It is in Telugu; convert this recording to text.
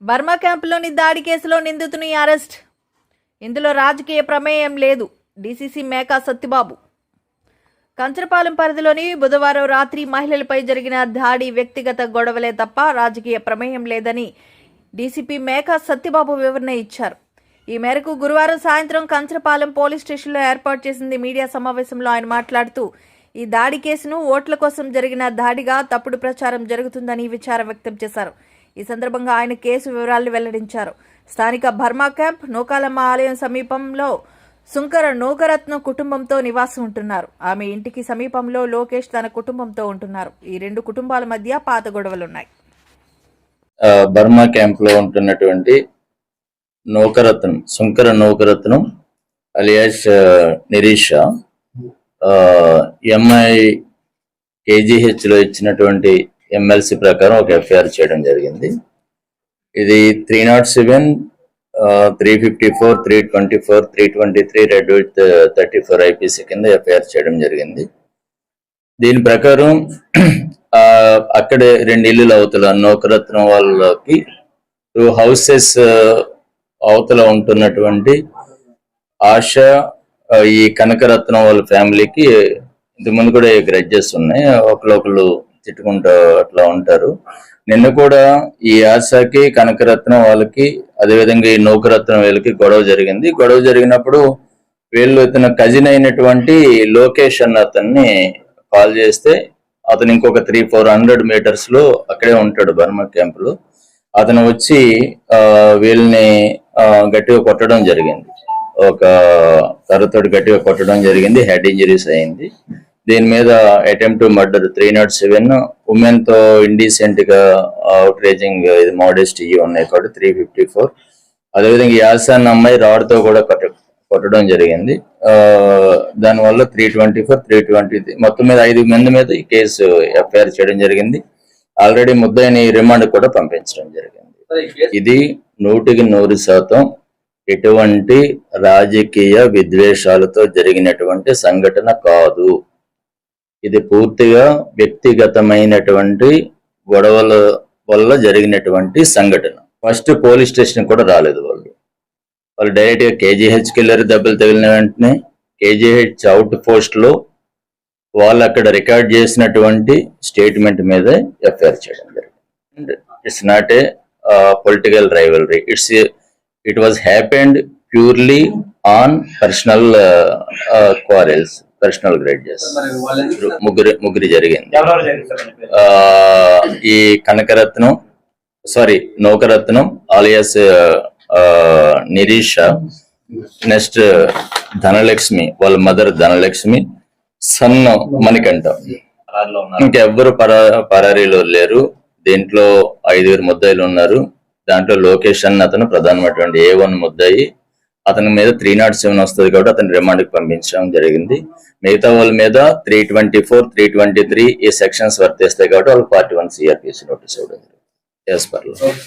బర్మా క్యాంపులోని దాడి కేసులో నిందితుని అరెస్ట్. ఇందులో రాజకీయ ప్రమేయం లేదు. డీసీసీ మేకా సత్యబాబు. కంచరపాలెం పరిధిలోని బుధవారం రాత్రి మహిళలపై జరిగిన దాడి వ్యక్తిగత గొడవలే తప్ప రాజకీయ ప్రమేయం లేదని డీసీపీ మేకా సత్యబాబు వివరణ ఇచ్చారు. ఈ మేరకు గురువారం సాయంత్రం కంచరపాలెం పోలీస్ స్టేషన్లో ఏర్పాటు చేసింది మీడియా సమావేశంలో ఆయన మాట్లాడుతూ ఈ దాడి కేసును ఓట్ల కోసం జరిగిన దాడిగా తప్పుడు ప్రచారం జరుగుతుందని విచారం వ్యక్తం చేశారు. ఈ సందర్భంగా ఆయన కేసు వివరాలను వెల్లడించారు. స్థానిక బర్మా క్యాంప్ నూకాలమ్మ ఆలయం సమీపంలో సుంకర నూకరత్నం కుటుంబంతో నివాసం ఉంటున్నారు. ఆమె ఇంటికి సమీపంలో లోకేష్ తన కుటుంబంతో ఉంటున్నారు. ఈ రెండు కుటుంబాల మధ్య పాత గొడవలున్నాయి. బర్మా క్యాంప్ లో ఉంటున్నటువంటి Nookaratnam, Sunkara Nookaratnam alias Nirisha MI KGH లో ఇచ్చినటువంటి ఎమ్మెల్సీ ప్రకారం ఒక ఎఫ్ఐఆర్ చేయడం జరిగింది. ఇది 307, 354, 324, 323 రెడ్ విత్ 34 ఐపీసీ కింద ఎఫ్ఐఆర్ చేయడం జరిగింది. దీని ప్రకారం అక్కడే 2 ఇల్లులు అవతల నూకరత్నం వాళ్ళకి 2 హౌసెస్ అవతల ఉంటున్నటువంటి ఆశ, ఈ కనకరత్నం వాళ్ళ ఫ్యామిలీకి ఇంతకుముందు కూడా గ్రడ్జెస్ ఉన్నాయి. ఒకళ్ళు తిట్టుకుంటూ అట్లా ఉంటారు. నిన్న కూడా ఈ ఆశకి కనకరత్నం వాళ్ళకి అదేవిధంగా ఈ నూకరత్నం వీళ్ళకి గొడవ జరిగింది. గొడవ జరిగినప్పుడు వీళ్ళు ఇతను కజిన్ అయినటువంటి లోకేష్ అన్న అతన్ని కాల్ చేస్తే అతను ఇంకొక 300-400 మీటర్స్ లో అక్కడే ఉంటాడు బర్మా క్యాంప్ లో. అతను వచ్చి వీళ్ళని గట్టిగా కొట్టడం జరిగింది. ఒక కర్రతోటి గట్టిగా కొట్టడం జరిగింది. హెడ్ ఇంజరీస్ అయింది. దీని మీద అటెంప్ట్ టు మర్డర్ 307, ఉమెన్ తో ఇండీసెంట్ గా అవుట్రేజింగ్ ఇది మోడెస్టీ ఉన్నాయి కాబట్టి 354. అదేవిధంగా యాసాన్ అమ్మాయి రాడ్ తో కూడా కొట్టడం జరిగింది. దానివల్ల 324, 323 మొత్తం మీద 5 మంది మీద ఈ కేసు ఎఫ్ఐఆర్ చేయడం జరిగింది. ఆల్రెడీ ముద్దాయిని రిమాండ్ కూడా పంపించడం జరిగింది. ఇది 100% ఎటువంటి రాజకీయ విద్వేషాలతో జరిగినటువంటి సంఘటన కాదు. ఇది పూర్తిగా వ్యక్తిగతమైనటువంటి గొడవల వల్ల జరిగినటువంటి సంఘటన. ఫస్ట్ పోలీస్ స్టేషన్ కూడా రాలేదు. వాళ్ళు డైరెక్ట్ గా కేజీహెచ్కి వెళ్ళారు. దెబ్బలు తగిలిన వెంటనే కేజీహెచ్ అవుట్ పోస్ట్ లో వాళ్ళు అక్కడ రికార్డ్ చేసినటువంటి స్టేట్మెంట్ మీద ఎఫ్ఐఆర్ చేయడం జరిగింది. It's not a political rivalry. It was happened purely on personal quarrels, personal grudges. ముగ్గురు జరిగింది. ఈ నూకరత్నం అలియాస్ నిరీషా, నెక్స్ట్ ధనలక్ష్మి వాళ్ళ మదర్ ధనలక్ష్మి, సన్ మణికంఠ. ఇంకెవ్వరు పరారీలో లేరు. దీంట్లో 5 ముద్దాయిలు ఉన్నారు. దాంట్లో లోకేష్ అన్న అతను ప్రధానమైనటువంటి A1 ముద్దాయి. అతని మీద 307 వస్తుంది కాబట్టి అతను రిమాండ్కి పంపించడం జరిగింది. మిగతా వాళ్ళ మీద 324, 323 ఈ సెక్షన్స్ వర్తిస్తాయి కాబట్టి వాళ్ళు Part 1 CRPC నోటీస్ ఇవ్వడం జరిగింది.